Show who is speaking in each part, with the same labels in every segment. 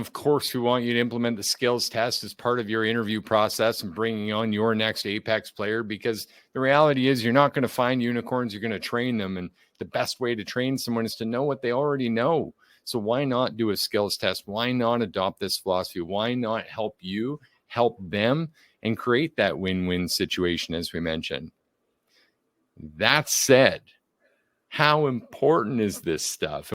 Speaker 1: Of course, we want you to implement the skills test as part of your interview process and bringing on your next Apex player, because the reality is you're not going to find unicorns. You're going to train them. And the best way to train someone is to know what they already know. So why not do a skills test? Why not adopt this philosophy? Why not help you, help them, and create that win-win situation, as we mentioned? That said, how important is this stuff?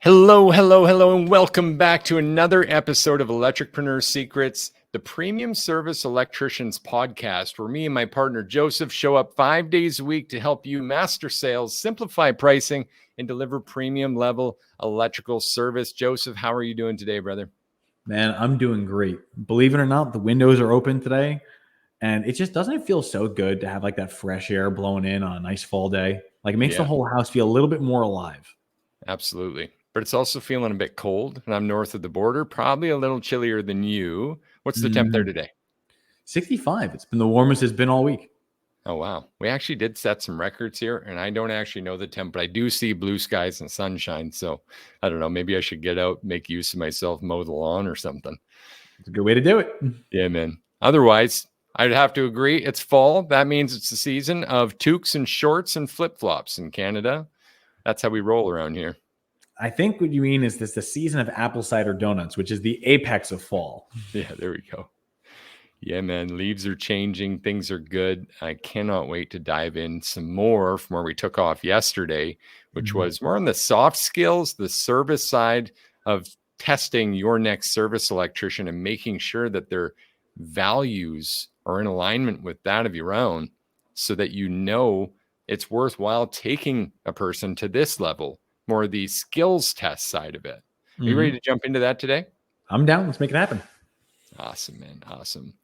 Speaker 1: Hello, and welcome back to another episode of Electricpreneur Secrets, the premium service electricians podcast, where me and my partner Joseph show up 5 days a week to help you master sales, simplify pricing, and deliver premium level electrical service. Joseph, how are you doing today, brother?
Speaker 2: Man, I'm doing great. Believe it or not, the windows are open today, and it just doesn't feel so good to have like that fresh air blowing in on a nice fall day. Like it makes the whole house feel a little bit more alive.
Speaker 1: Absolutely. But it's also feeling a bit cold, and I'm north of the border, probably a little chillier than you. What's the temp there today?
Speaker 2: 65. It's been the warmest it's been all week.
Speaker 1: Oh, wow. We actually did set some records here, and I don't actually know the temp, but I do see blue skies and sunshine. So I don't know. Maybe I should get out, make use of myself, mow the lawn or something.
Speaker 2: It's a good way to do it.
Speaker 1: Yeah, man. Otherwise, I'd have to agree. It's fall. That means it's the season of toques and shorts and flip-flops in Canada. That's how we roll around here.
Speaker 2: I think what you mean is the season of apple cider donuts, which is the apex of fall.
Speaker 1: Yeah, there we go. Yeah, man, leaves are changing. Things are good. I cannot wait to dive in some more from where we took off yesterday, which was more on the soft skills, the service side of testing your next service electrician and making sure that their values are in alignment with that of your own, so that you know it's worthwhile taking a person to this level, more the skills test side of it. Are you ready to jump into that today?
Speaker 2: I'm down. Let's make it happen.
Speaker 1: Awesome, man. Awesome.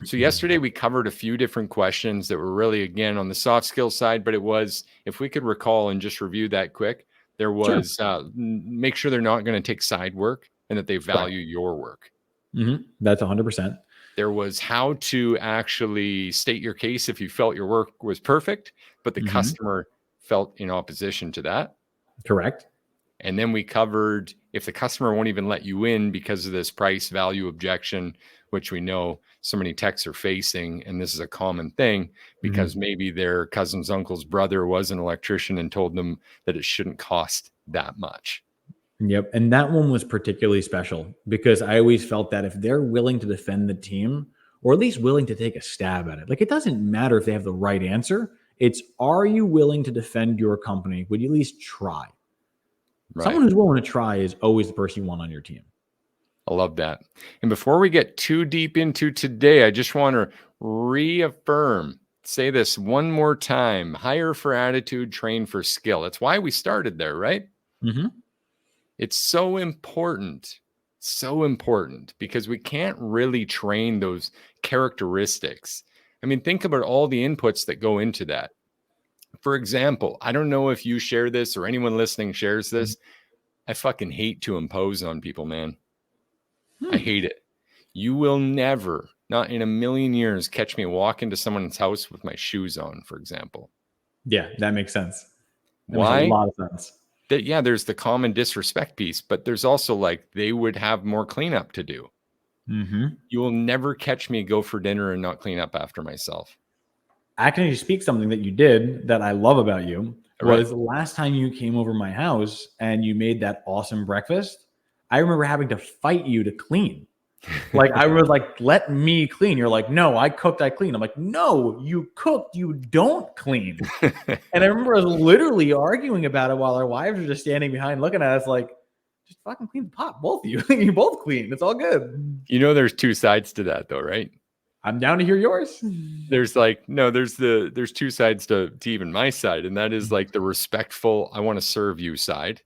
Speaker 1: So yesterday we covered a few different questions that were really, again, on the soft skills side, but it was, if we could recall and just review that quick, there was make sure they're not going to take side work and that they value your work.
Speaker 2: That's 100%.
Speaker 1: There was how to actually state your case if you felt your work was perfect, but the customer felt in opposition to that.
Speaker 2: Correct.
Speaker 1: And then we covered if the customer won't even let you in because of this price value objection, which we know so many techs are facing. And this is a common thing because maybe their cousin's uncle's brother was an electrician and told them that it shouldn't cost that much.
Speaker 2: Yep. And that one was particularly special because I always felt that if they're willing to defend the team, or at least willing to take a stab at it, like it doesn't matter if they have the right answer. It's, are you willing to defend your company? Would you at least try? Right. Someone who's willing to try is always the person you want on your team.
Speaker 1: I love that. And before we get too deep into today, I just want to reaffirm, say this one more time: hire for attitude, train for skill. That's why we started there, right? It's so important because we can't really train those characteristics. I mean, think about all the inputs that go into that. For example, I don't know if you share this or anyone listening shares this. I fucking hate to impose on people, man. I hate it. You will never, not in a million years, catch me walk into someone's house with my shoes on, for example.
Speaker 2: Yeah, that makes sense.
Speaker 1: Why?
Speaker 2: Makes a lot of sense.
Speaker 1: There's the common disrespect piece, but there's also like they would have more cleanup to do. You will never catch me go for dinner and not clean up after myself.
Speaker 2: I can actually speak something that you did that I love about you was the last time you came over my house and you made that awesome breakfast. I remember having to fight you to clean. Like I was like, let me clean. You're like, no, I cooked, I cleaned. I'm like, no, you cooked, you don't clean. And I remember us literally arguing about it while our wives were just standing behind looking at us like, just fucking clean the pot, both of you. You both clean. It's all good.
Speaker 1: You know, there's two sides to that though, right?
Speaker 2: I'm down to hear yours.
Speaker 1: There's like, no, there's two sides to even my side. And that is like the respectful, I want to serve you side.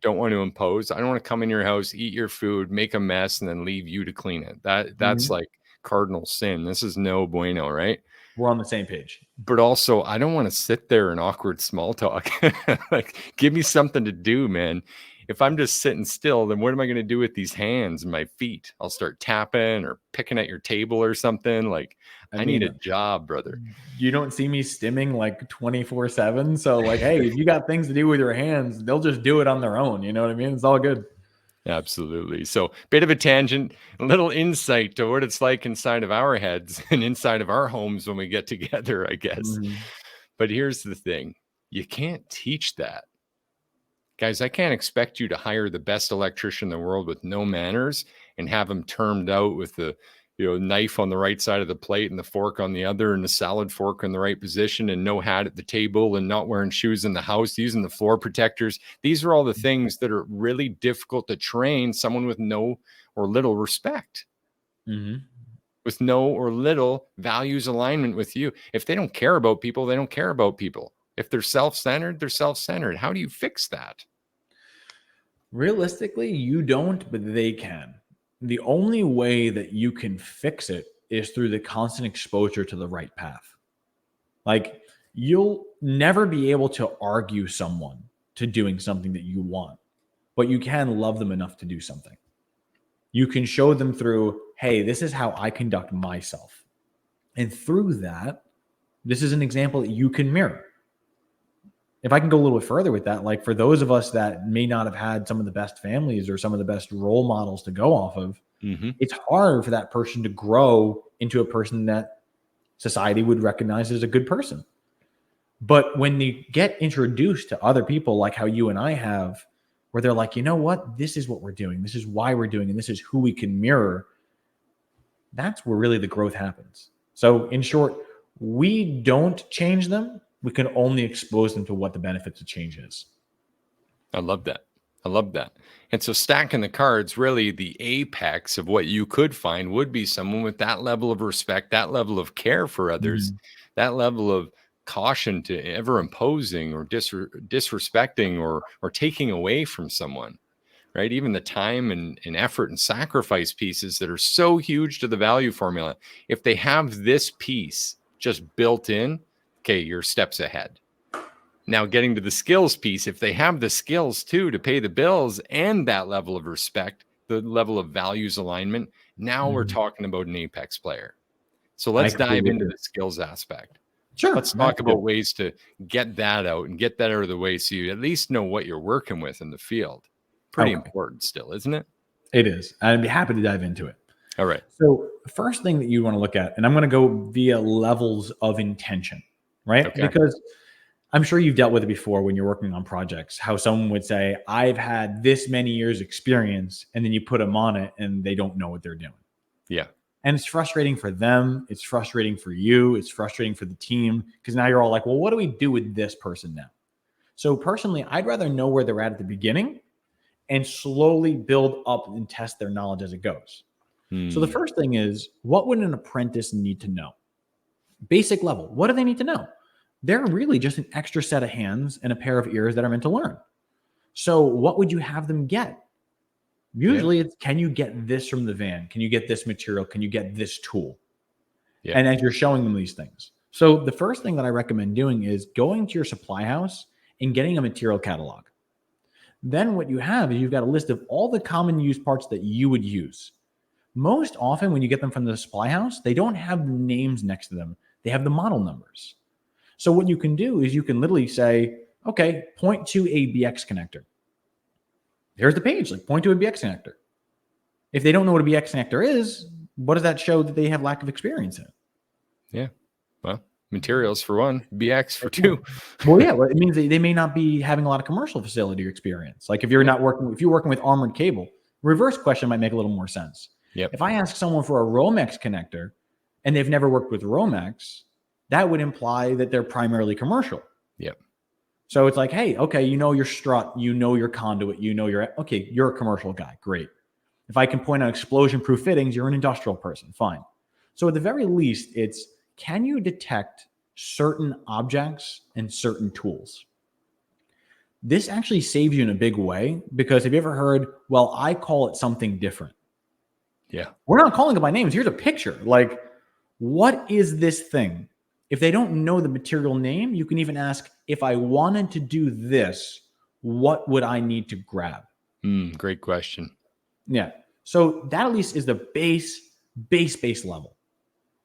Speaker 1: Don't want to impose. I don't want to come in your house, eat your food, make a mess, and then leave you to clean it. That's like cardinal sin. This is no bueno, right?
Speaker 2: We're on the same page.
Speaker 1: But also, I don't want to sit there in awkward small talk. Like, give me something to do, man. if I'm just sitting still, then what am I going to do with these hands and my feet? I'll start tapping or picking at your table or something. Like,
Speaker 2: I
Speaker 1: I need a
Speaker 2: mean,
Speaker 1: job, brother.
Speaker 2: you don't see me stimming like 24/7. So like, hey, if you got things to do with your hands, they'll just do it on their own. You know what I mean? It's all good.
Speaker 1: Absolutely. So, bit of a tangent, a little insight to what it's like inside of our heads and inside of our homes when we get together, I guess.
Speaker 2: Mhm.
Speaker 1: But here's the thing, you can't teach that. Guys, I can't expect you to hire the best electrician in the world with no manners and have him termed out with the knife on the right side of the plate and the fork on the other and the salad fork in the right position and no hat at the table and not wearing shoes in the house, using the floor protectors. These are all the things that are really difficult to train someone with no or little respect,
Speaker 2: Mhm.
Speaker 1: with no or little values alignment with you. If they don't care about people, they don't care about people. If they're self-centered, they're self-centered. How do you fix that?
Speaker 2: Realistically, you don't, but they can. The only way that you can fix it is through the constant exposure to the right path. Like, you'll never be able to argue someone to doing something that you want, but you can love them enough to do something. You can show them through, hey, this is how I conduct myself. And through that, this is an example that you can mirror. If I can go a little bit further with that, like for those of us that may not have had some of the best families or some of the best role models to go off of, it's hard for that person to grow into a person that society would recognize as a good person. But when they get introduced to other people like how you and I have, where they're like, you know what, this is what we're doing, this is why we're doing, and this is who we can mirror, that's where really the growth happens. So in short, we don't change them. We can only expose them to what the benefits of change is.
Speaker 1: I love that. I love that. And so stacking the cards, really the apex of what you could find would be someone with that level of respect, that level of care for others, that level of caution to ever imposing or disrespecting or taking away from someone, right? Even the time and effort and sacrifice pieces that are so huge to the value formula. If they have this piece just built in, okay, you're steps ahead. Now, getting to the skills piece, if they have the skills too to pay the bills and that level of respect, the level of values alignment, now we're talking about an apex player. So
Speaker 2: I
Speaker 1: let's dive
Speaker 2: completely
Speaker 1: into
Speaker 2: agree.
Speaker 1: the skills aspect.
Speaker 2: Sure.
Speaker 1: Let's
Speaker 2: That's
Speaker 1: talk about
Speaker 2: good.
Speaker 1: ways to get that out and get that out of the way so you at least know what you're working with in the field. Pretty
Speaker 2: Okay.
Speaker 1: important still, isn't it?
Speaker 2: It is. I'd be happy to dive into it.
Speaker 1: All right.
Speaker 2: So, first thing that you want to look at, and I'm going to go via levels of intention, right?
Speaker 1: Okay.
Speaker 2: Because I'm sure you've dealt with it before when you're working on projects, how someone would say, I've had this many years experience, and then you put them on it and they don't know what they're doing.
Speaker 1: Yeah.
Speaker 2: And it's frustrating for them. It's frustrating for you. It's frustrating for the team because now you're all like, well, what do we do with this person now? So personally, I'd rather know where they're at the beginning and slowly build up and test their knowledge as it goes. So the first thing is, what would an apprentice need to know? Basic level. What do they need to know? They're really just an extra set of hands and a pair of ears that are meant to learn. So what would you have them get? Usually it's, can you get this from the van? Can you get this material? Can you get this tool?
Speaker 1: Yeah.
Speaker 2: And as you're showing them these things. So the first thing that I recommend doing is going to your supply house and getting a material catalog. Then what you have is you've got a list of all the common use parts that you would use. Most often when you get them from the supply house, they don't have names next to them. They have the model numbers. So what you can do is you can literally say, okay, point to a BX connector. There's the page, like point to a BX connector. If they don't know what a BX connector is, what does that show that they have lack of experience in?
Speaker 1: Yeah. Well, materials for one, BX for two.
Speaker 2: Well, yeah, well, it means they may not be having a lot of commercial facility experience. Like if you're not working, if you're working with armored cable, reverse question might make a little more sense.
Speaker 1: Yep.
Speaker 2: If I ask someone for a Romex connector and they've never worked with Romex, that would imply that they're primarily commercial.
Speaker 1: Yep.
Speaker 2: So it's like, hey, okay, you know your strut, you know your conduit, you know okay, you're a commercial guy. Great. If I can point out explosion-proof fittings, you're an industrial person. Fine. So at the very least, it's, can you detect certain objects and certain tools? This actually saves you in a big way because have you ever heard, well, I call it something different?
Speaker 1: Yeah.
Speaker 2: We're not calling it by names. Here's a picture. Like, what is this thing? If they don't know the material name, you can even ask, if I wanted to do this, what would I need to grab?
Speaker 1: Great question.
Speaker 2: Yeah. So that at least is the base level.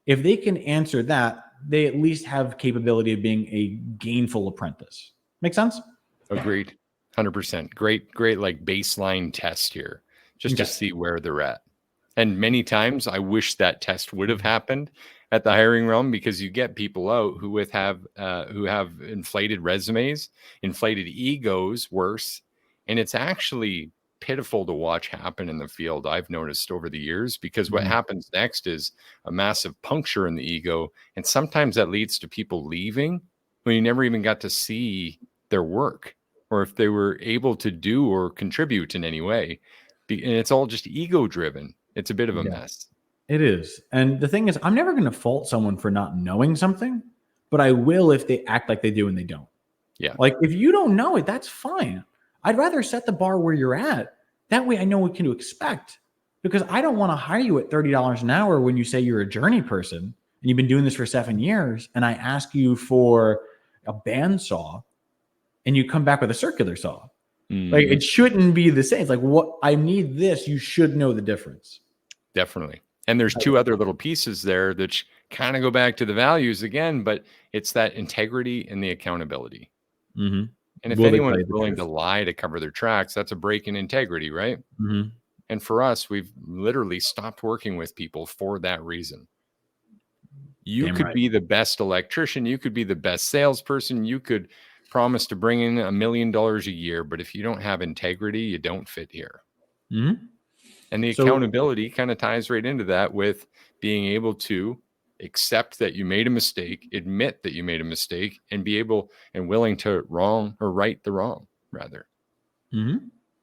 Speaker 2: If they can answer that, they at least have capability of being a gainful apprentice. Make sense?
Speaker 1: Agreed. 100%. Great, like baseline test here just to
Speaker 2: Okay.
Speaker 1: see where they're at. And many times I wish that test would have happened at the hiring realm, because you get people out who have inflated resumes, inflated egos, worse, and it's actually pitiful to watch happen in the field. I've noticed over the years, because what
Speaker 2: Mhm.
Speaker 1: happens next is a massive puncture in the ego, and sometimes that leads to people leaving when you never even got to see their work, or if they were able to do or contribute in any way. And it's all just ego driven. It's a bit of a
Speaker 2: Yeah,
Speaker 1: mess.
Speaker 2: it is. And the thing is, I'm never going to fault someone for not knowing something, but I will if they act like they do and they don't.
Speaker 1: Yeah.
Speaker 2: Like, if you don't know it, that's fine. I'd rather set the bar where you're at. That way I know what to expect, because I don't want to hire you at $30 an hour when you say you're a journey person and you've been doing this for 7 years. And I ask you for a bandsaw and you come back with a circular saw. Like,
Speaker 1: Mhm.
Speaker 2: it shouldn't be the same. It's like, what I need this, you should know the difference.
Speaker 1: Definitely. And there's two other little pieces there that kind of go back to the values again, but it's that integrity and the accountability. And if
Speaker 2: Will they tell
Speaker 1: anyone's
Speaker 2: you the
Speaker 1: willing to
Speaker 2: truth?
Speaker 1: lie to cover their tracks, that's a break in integrity, right?
Speaker 2: Mhm.
Speaker 1: And for us, we've literally stopped working with people for that reason. You
Speaker 2: Damn
Speaker 1: could
Speaker 2: right.
Speaker 1: be the best electrician, you could be the best salesperson, you could promise to bring in $1 million a year, but if you don't have integrity, you don't fit here.
Speaker 2: Mhm.
Speaker 1: And the
Speaker 2: So,
Speaker 1: accountability kind of ties right into that, with being able to accept that you made a mistake, admit that you made a mistake, and be able and willing to wrong or right the wrong, rather.
Speaker 2: I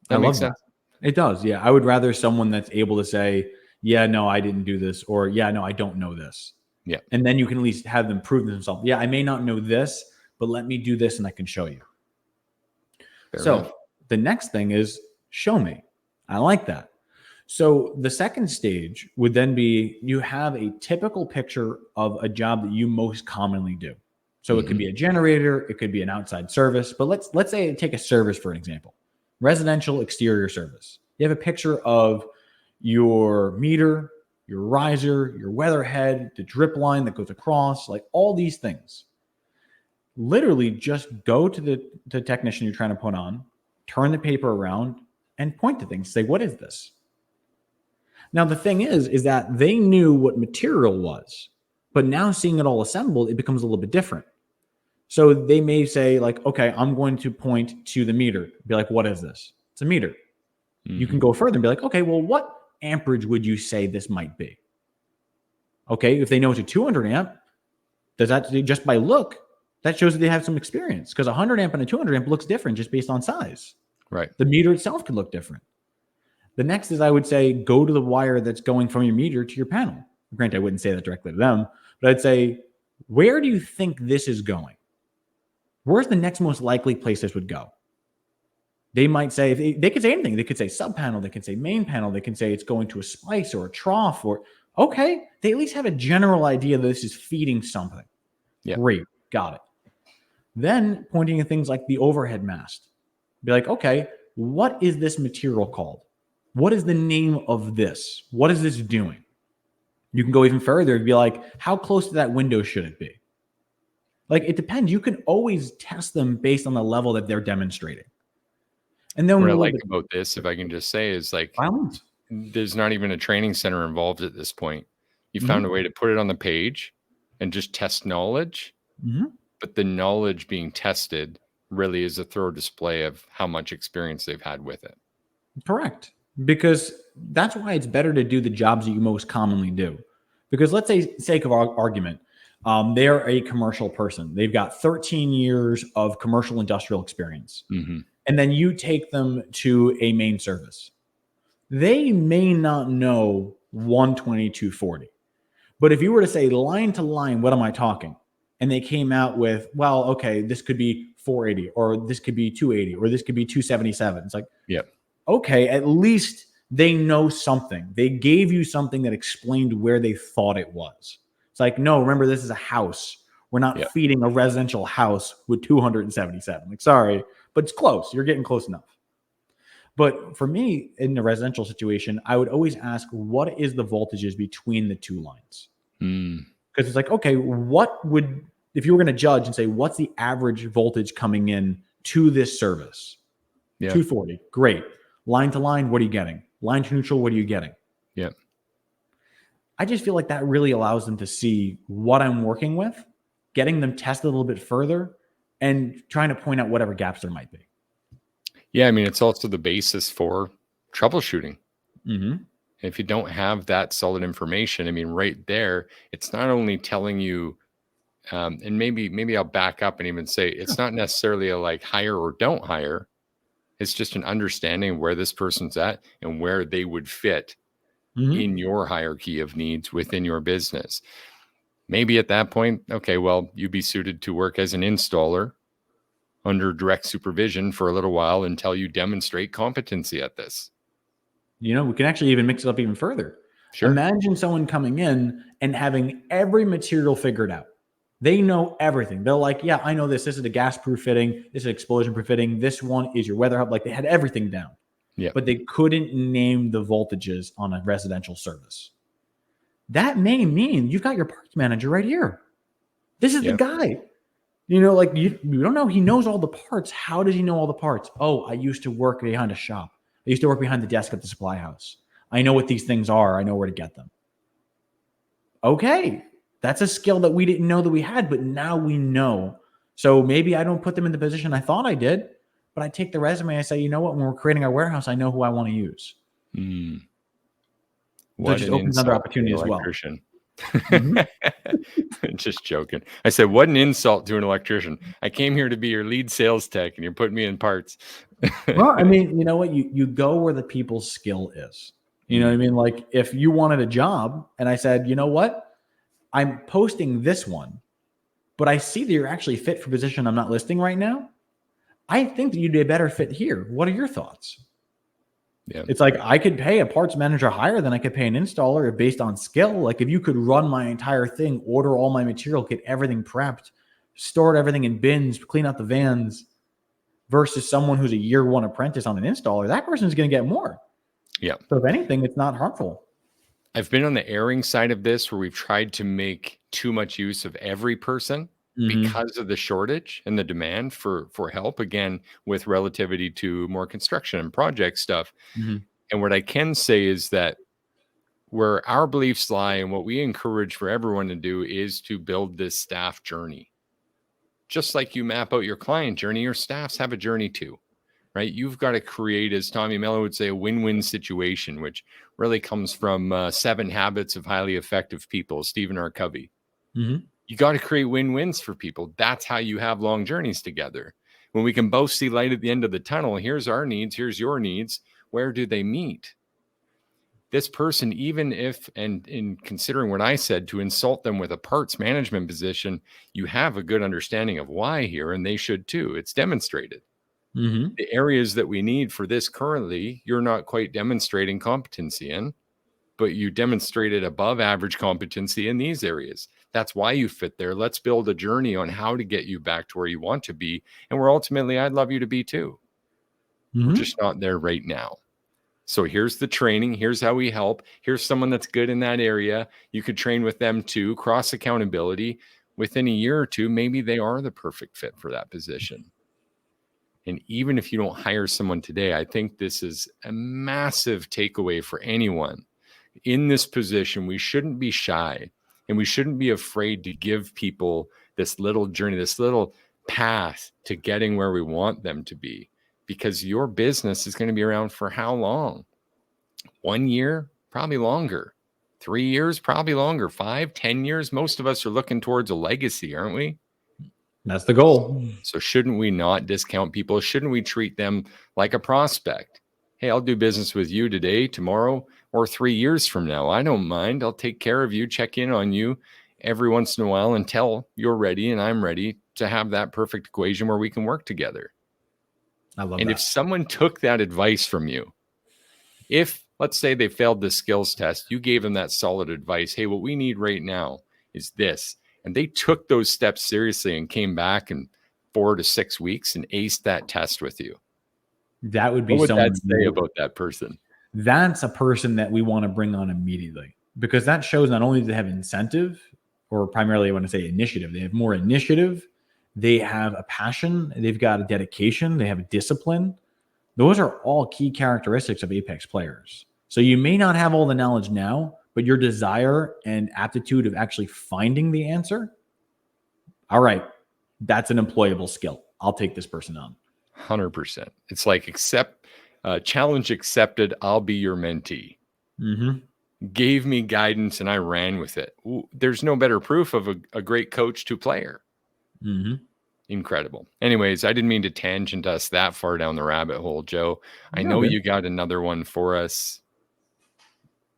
Speaker 1: That makes
Speaker 2: love that.
Speaker 1: sense?
Speaker 2: It does. Yeah. I would rather someone that's able to say, yeah, no, I didn't do this, or yeah, no, I don't know this.
Speaker 1: Yeah.
Speaker 2: And then you can at least have them prove themselves. Yeah, I may not know this, but let me do this and I can show you.
Speaker 1: Fair enough.
Speaker 2: So the next thing is show me. I like that. So the second stage would then be, you have a typical picture of a job that you most commonly do. So it could
Speaker 1: Mhm.
Speaker 2: be a generator, it could be an outside service, but let's say take a service for an example. Residential exterior service. You have a picture of your meter, your riser, your weather head, the drip line that goes across, like all these things. Literally just go to the technician you're trying to put on, turn the paper around and point to things. Say, what is this? Now, the thing is that they knew what material was, but now seeing it all assembled, it becomes a little bit different. So they may say, like, okay, I'm going to point to the meter. Be like, what is this? It's a meter. You can
Speaker 1: Mhm.
Speaker 2: go further and be like, okay, well, what amperage would you say this might be? Okay, if they know it's a 200 amp, does that, just by look, that shows that they have some experience, because a 100 amp and a 200 amp looks different just based on size.
Speaker 1: Right.
Speaker 2: The meter itself could look different. The next is, I would say, go to the wire that's going from your meter to your panel. Granted, I wouldn't say that directly to them, but I'd say, where do you think this is going? Where's the next most likely place this would go? They might say, they could say anything. They could say sub panel, they could say main panel, they can say it's going to a splice or a trough, or okay, they at least have a general idea that this is feeding something.
Speaker 1: Yeah.
Speaker 2: Great, got it. Then pointing at things like the overhead mast. Be like, okay, what is this material called? What is the name of this? What is this doing? You can go even further and be like, how close to that window should it be? Like, it depends. You can always test them based on the level that they're demonstrating. And then a
Speaker 1: What I
Speaker 2: little
Speaker 1: like
Speaker 2: bit,
Speaker 1: about this, if I can just say, is like
Speaker 2: violence.
Speaker 1: there's not even a training center involved at this point. You found a
Speaker 2: Mm-hmm.
Speaker 1: way to put it on the page and just test knowledge,
Speaker 2: Mm-hmm.
Speaker 1: but the knowledge being tested really is a thorough display of how much experience they've had with it.
Speaker 2: Correct. Because that's why it's better to do the jobs that you most commonly do. Because let's say, sake of argument, they're a commercial person. They've got 13 years of commercial industrial experience.
Speaker 1: Mhm.
Speaker 2: And then you take them to a main service. They may not know 12240. But if you were to say line to line, what am I talking? And they came out with, well, okay, this could be 480, or this could be 280, or this could be 277. It's like,
Speaker 1: Yep.
Speaker 2: okay, at least they know something. They gave you something that explained where they thought it was. It's like, no, remember, this is a house. We're not
Speaker 1: Yep.
Speaker 2: feeding a residential house with 277. Like, sorry, but it's close. You're getting close enough. But for me, in a residential situation, I would always ask, what is the voltages between the two lines?
Speaker 1: Mm,
Speaker 2: Because it's like, okay, if you were going to judge and say, what's the average voltage coming in to this service?
Speaker 1: yeah.
Speaker 2: 240. Great. Line to line, what are you getting? Line to neutral, what are you getting?
Speaker 1: Yeah.
Speaker 2: I just feel like that really allows them to see what I'm working with, getting them tested a little bit further, and trying to point out whatever gaps there might be.
Speaker 1: Yeah. I mean, it's also the basis for troubleshooting.
Speaker 2: Mm-hmm.
Speaker 1: If you don't have that solid information, I mean, right there, it's not only telling you, and maybe I'll back up and even say it's not necessarily a like hire or don't hire. It's just an understanding of where this person's at and where they would fit
Speaker 2: Mm-hmm.
Speaker 1: in your hierarchy of needs within your business. Maybe at that point, okay, well, you'd be suited to work as an installer under direct supervision for a little while until you demonstrate competency at this.
Speaker 2: We can actually even mix it up even further.
Speaker 1: Sure.
Speaker 2: Imagine someone coming in and having every material figured out. They know everything. They're like, yeah, I know this. This is a gas-proof fitting. This is explosion-proof fitting. This one is your weather hub. Like, they had everything down.
Speaker 1: Yeah.
Speaker 2: But they couldn't name the voltages on a residential service. That may mean you've got your parts manager right here. This is the guy. Like you don't know. He knows all the parts. How does he know all the parts? Oh, I used to work behind a shop. I used to work behind the desk at the supply house. I know what these things are. I know where to get them. Okay. That's a skill that we didn't know that we had, but now we know. So maybe I don't put them in the position I thought I did, but I take the resume. I say, you know what? When we're creating our warehouse, I know who I want to use.
Speaker 1: Mm.
Speaker 2: So it just opens another opportunity as well.
Speaker 1: Mm-hmm. Just joking. I said, what an insult to an electrician. I came here to be your lead sales tech and you're putting me in parts.
Speaker 2: Well, I mean, you know what? You go where the people's skill is. You know what I mean? Like if you wanted a job and I said, you know what? I'm posting this one, but I see that you're actually fit for a position I'm not listing right now. I think that you'd be a better fit here. What are your thoughts?
Speaker 1: Yeah.
Speaker 2: It's like I could pay a parts manager higher than I could pay an installer based on skill. Like if you could run my entire thing, order all my material, get everything prepped, store everything in bins, clean out the vans, versus someone who's a year one apprentice on an installer, that person's going to get more.
Speaker 1: Yeah.
Speaker 2: So if anything, it's not harmful.
Speaker 1: I've been on the erring side of this where we've tried to make too much use of every person because of the shortage and the demand for help, again, with relativity to more construction and project stuff.
Speaker 2: Mm-hmm.
Speaker 1: And what I can say is that where our beliefs lie and what we encourage for everyone to do is to build this staff journey. Just like you map out your client journey, your staffs have a journey too, right? You've got to create, as Tommy Mello would say, a win-win situation, which really comes from 7 Habits of Highly Effective People, Stephen R. Covey.
Speaker 2: Mm-hmm.
Speaker 1: You got to create win-wins for people. That's how you have long journeys together. When we can both see light at the end of the tunnel, here's our needs, here's your needs. Where do they meet? This person, even if, and in considering what I said, to insult them with a parts management position, you have a good understanding of why here, and they should too. It's demonstrated.
Speaker 2: Mm-hmm.
Speaker 1: The areas that we need for this currently, you're not quite demonstrating competency in, but you demonstrated above average competency in these areas. That's why you fit there. Let's build a journey on how to get you back to where you want to be, and where ultimately I'd love you to be too.
Speaker 2: Mm-hmm.
Speaker 1: We're just not there right now. So here's the training. Here's how we help. Here's someone that's good in that area. You could train with them too. Cross accountability. Within a year or two, maybe they are the perfect fit for that position. And even if you don't hire someone today, I think this is a massive takeaway for anyone in this position. We shouldn't be shy and we shouldn't be afraid to give people this little journey, this little path to getting where we want them to be. Because your business is going to be around for how long? 1 year? Probably longer. 3 years? Probably longer. 5, 10 years? Most of us are looking towards a legacy, aren't we?
Speaker 2: That's the goal.
Speaker 1: So shouldn't we not discount people? Shouldn't we treat them like a prospect? Hey, I'll do business with you today, tomorrow, or 3 years from now. I don't mind. I'll take care of you, check in on you every once in a while until you're ready and I'm ready to have that perfect equation where we can work together.
Speaker 2: I love
Speaker 1: and
Speaker 2: that.
Speaker 1: If someone took that advice from you, if let's say they failed the skills test, you gave them that solid advice. Hey, what we need right now is this. And they took those steps seriously and came back in 4 to 6 weeks and aced that test with you.
Speaker 2: That would be
Speaker 1: What would that
Speaker 2: someone
Speaker 1: say about that person?
Speaker 2: that's a person that we want to bring on immediately, because that shows not only do they have incentive, or primarily I want to say initiative, they have more initiative, they have a passion, they've got a dedication, they have a discipline. Those are all key characteristics of Apex players. So you may not have all the knowledge now, but your desire and aptitude of actually finding the answer, all right, that's an employable skill. I'll take this person on.
Speaker 1: 100%. It's like challenge accepted. I'll be your mentee.
Speaker 2: Mm-hmm.
Speaker 1: Gave me guidance and I ran with it. Ooh, there's no better proof of a great coach to player.
Speaker 2: Mm-hmm.
Speaker 1: Incredible. Anyways, I didn't mean to tangent us that far down the rabbit hole, Joe. I know you got another one for us.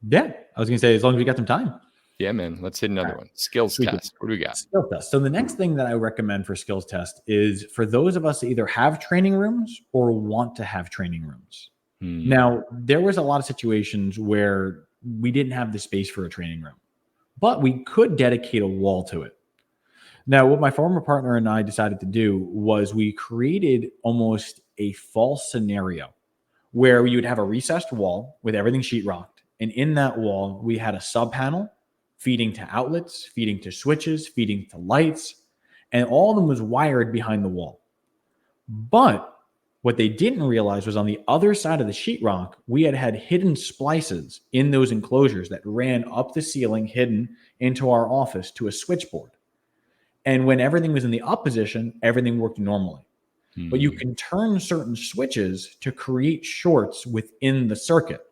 Speaker 2: Yeah, I was going to say, as long as we got some time.
Speaker 1: Yeah, man. Let's hit another one. Skills test. What do we got?
Speaker 2: Skills test. So the next thing that I recommend for skills test is for those of us that either have training rooms or want to have training rooms. Now, there was a lot of situations where we didn't have the space for a training room, but we could dedicate a wall to it. Now, what my former partner and I decided to do was we created almost a false scenario where you would have a recessed wall with everything sheetrocked. And in that wall, we had a sub panel feeding to outlets, feeding to switches, feeding to lights, and all of them was wired behind the wall. But what they didn't realize was on the other side of the sheetrock, we had hidden splices in those enclosures that ran up the ceiling, hidden into our office to a switchboard. And when everything was in the up position, everything worked normally. But you can turn certain switches to create shorts within the circuit.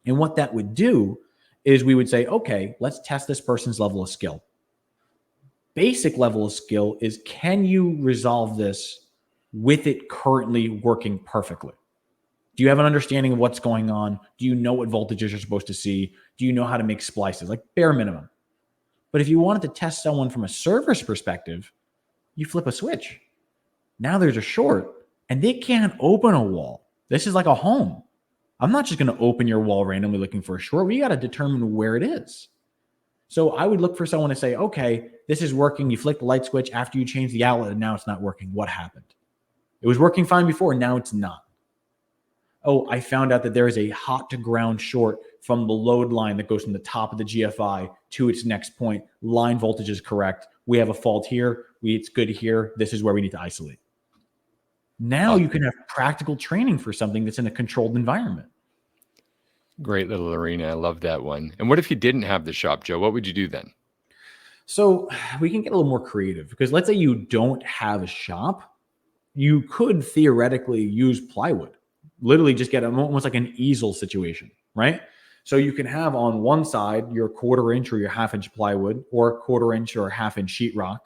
Speaker 2: And what that would do is we would say, okay, let's test this person's level of skill. Basic level of skill is, can you resolve this with it currently working perfectly? Do you have an understanding of what's going on? Do you know what voltages you're supposed to see? Do you know how to make splices? Like bare minimum. But if you wanted to test someone from a service perspective, you flip a switch. Now there's a short and they can't open a wall. This is like a home. I'm not just going to open your wall randomly looking for a short. We got to determine where it is. So I would look for someone to say, okay, this is working. You flick the light switch after you change the outlet and now it's not working. What happened? It was working fine before. Now it's not. Oh, I found out that there is a hot to ground short from the load line that goes from the top of the GFI to its next point. Line voltage is correct. We have a fault here. It's good here. This is where we need to isolate. Now you can have practical training for something that's in a controlled environment.
Speaker 1: Great little arena. I love that one. And what if you didn't have the shop, Joe? What would you do then?
Speaker 2: So we can get a little more creative, because let's say you don't have a shop. You could theoretically use plywood. Literally just get almost like an easel situation, right? So you can have on one side your 1/4 inch or your 1/2 inch plywood, or 1/4 inch or 1/2 inch sheetrock.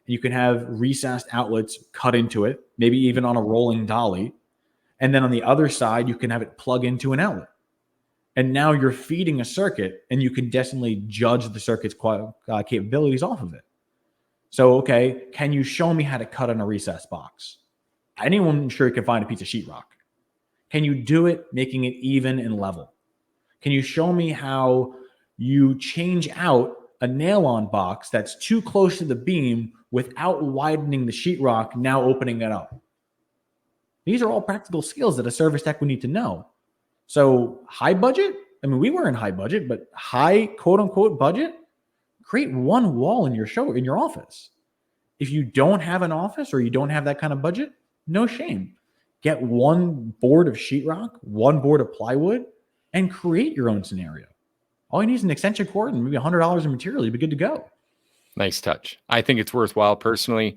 Speaker 2: You can have recessed outlets cut into it, maybe even on a rolling dolly. And then on the other side, you can have it plug into an outlet. And now you're feeding a circuit, and you can definitely judge the circuit's capabilities off of it. So, okay, can you show me how to cut on a recessed box? Anyone sure can find a piece of sheetrock. Can you do it making it even and level? Can you show me how you change out a nail-on box that's too close to the beam without widening the sheetrock, now opening it up? These are all practical skills that a service tech would need to know. So high budget, I mean, we were in high budget, but high quote unquote budget, create one wall in your office. If you don't have an office or you don't have that kind of budget, no shame. Get one board of sheetrock, one board of plywood, and create your own scenario. All you need is an extension cord and maybe $100 in material. You'll be good to go.
Speaker 1: Nice touch. I think it's worthwhile personally.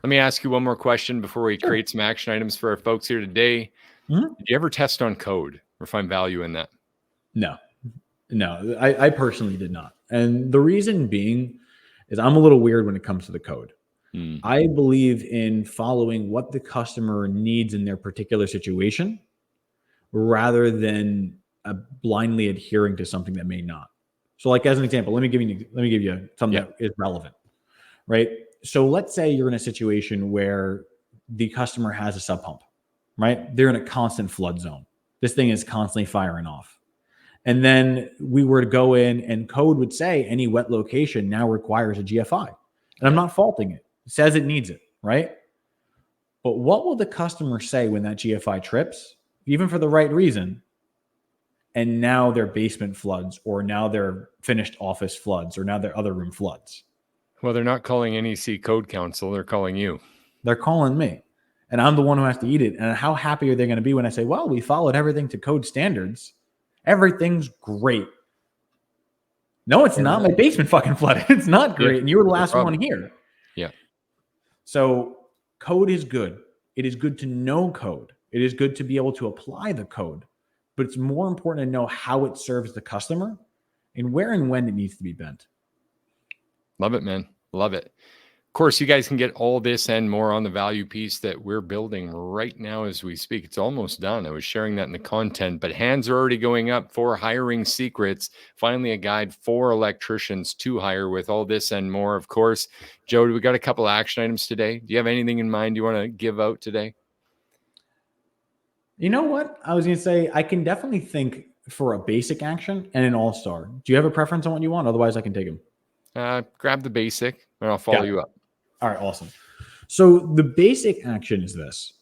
Speaker 1: Let me ask you one more question before we create some action items for our folks here today. Did you ever test on code or find value in that?
Speaker 2: No, I personally did not. And the reason being is I'm a little weird when it comes to the code. I believe in following what the customer needs in their particular situation, rather than blindly adhering to something that may not. So, like as an example, let me give you something that is relevant, right? So let's say you're in a situation where the customer has a sub pump, right? They're in a constant flood zone. This thing is constantly firing off. And then we were to go in and code would say any wet location now requires a GFI. And I'm not faulting it. It says it needs it, right? But what will the customer say when that GFI trips, even for the right reason, and now their basement floods, or now their finished office floods, or now their other room floods?
Speaker 1: Well, they're not calling NEC Code Council. They're calling you.
Speaker 2: They're calling me. And I'm the one who has to eat it. And how happy are they going to be when I say, well, we followed everything to code standards. Everything's great. No, it's not. My basement fucking flooded. It's not great. And you were the last one here.
Speaker 1: Yeah.
Speaker 2: So code is good. It is good to know code. It is good to be able to apply the code. But it's more important to know how it serves the customer and where and when it needs to be bent.
Speaker 1: Love it, man. Love it. Of course, you guys can get all this and more on the value piece that we're building right now as we speak. It's almost done. I was sharing that in the content, but hands are already going up for hiring secrets. Finally, a guide for electricians to hire with all this and more. Of course, Joe, we got a couple of action items today. Do you have anything in mind you want to give out today?
Speaker 2: You know what? I was going to say, I can definitely think for a basic action and an all-star. Do you have a preference on what you want? Otherwise, I can take them.
Speaker 1: Grab the basic and I'll follow you up.
Speaker 2: All right, awesome. So the basic action is this.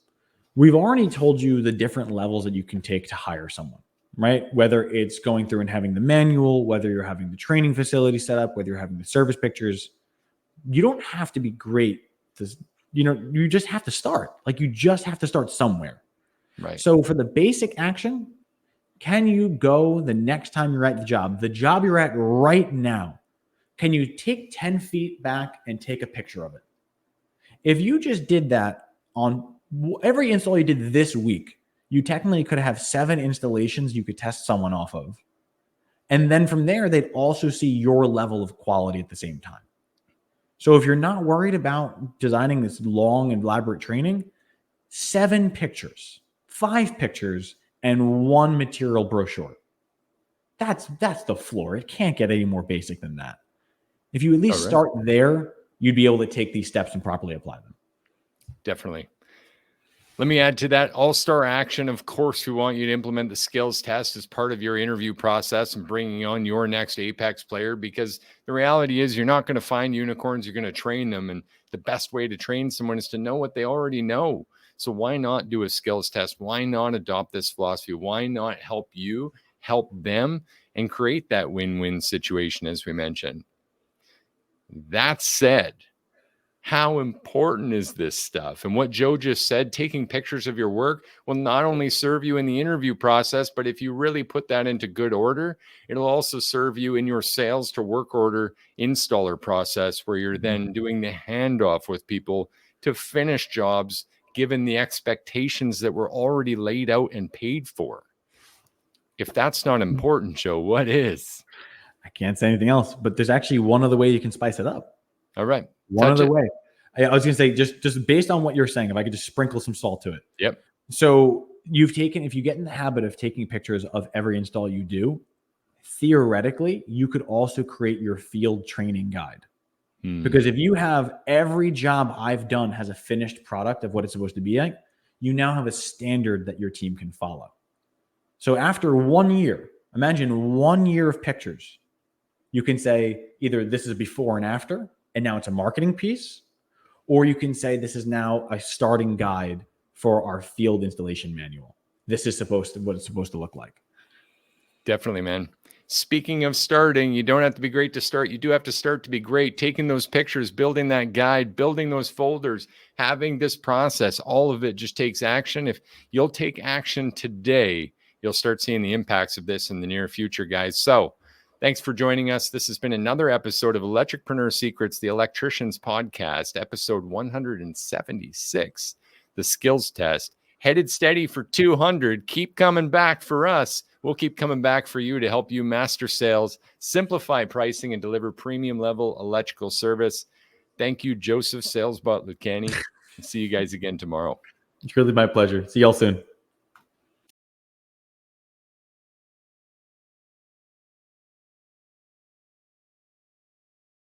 Speaker 2: We've already told you the different levels that you can take to hire someone, right? Whether it's going through and having the manual, whether you're having the training facility set up, whether you're having the service pictures. You don't have to be great. You just have to start. Like, you just have to start somewhere.
Speaker 1: Right.
Speaker 2: So for the basic action, can you go the next time you're at the job you're at right now? Can you take 10 feet back and take a picture of it? If you just did that on every install you did this week, you technically could have 7 installations you could test someone off of. And then from there, they'd also see your level of quality at the same time. So if you're not worried about designing this long and elaborate training, 7 pictures, 5 pictures, and 1 material brochure. That's the floor. It can't get any more basic than that. If you at least start there, you'd be able to take these steps and properly apply them.
Speaker 1: Definitely. Let me add to that all-star action. Of course, we want you to implement the skills test as part of your interview process and bringing on your next Apex player, because the reality is you're not going to find unicorns. You're going to train them. And the best way to train someone is to know what they already know. So why not do a skills test? Why not adopt this philosophy? Why not help you, help them, and create that win-win situation, as we mentioned? That said, how important is this stuff? And what Joe just said, taking pictures of your work will not only serve you in the interview process, but if you really put that into good order, it'll also serve you in your sales to work order installer process, where you're then doing the handoff with people to finish jobs given the expectations that were already laid out and paid for. If that's not important, Joe, what is?
Speaker 2: I can't say anything else, but there's actually one other way you can spice it up.
Speaker 1: All right.
Speaker 2: One other way. I was going to say, just based on what you're saying, if I could just sprinkle some salt to it.
Speaker 1: Yep.
Speaker 2: So if you get in the habit of taking pictures of every install you do, theoretically, you could also create your field training guide. Because if you have every job I've done has a finished product of what it's supposed to be like, you now have a standard that your team can follow. So after 1 year, imagine 1 year of pictures. You can say either this is before and after, and now it's a marketing piece, or you can say this is now a starting guide for our field installation manual. This is what it's supposed to look like.
Speaker 1: Definitely, man. Speaking of starting, you don't have to be great to start. You do have to start to be great. Taking those pictures, building that guide, building those folders, having this process, all of it just takes action. If you'll take action today, you'll start seeing the impacts of this in the near future, guys. So thanks for joining us. This has been another episode of Electricpreneur Secrets, the Electricians podcast, episode 176, the skills test. Headed steady for 200. Keep coming back for us. We'll keep coming back for you to help you master sales, simplify pricing, and deliver premium level electrical service. Thank you, Joseph Salesbot Lucani. See you guys again tomorrow.
Speaker 2: It's really my pleasure. See y'all soon.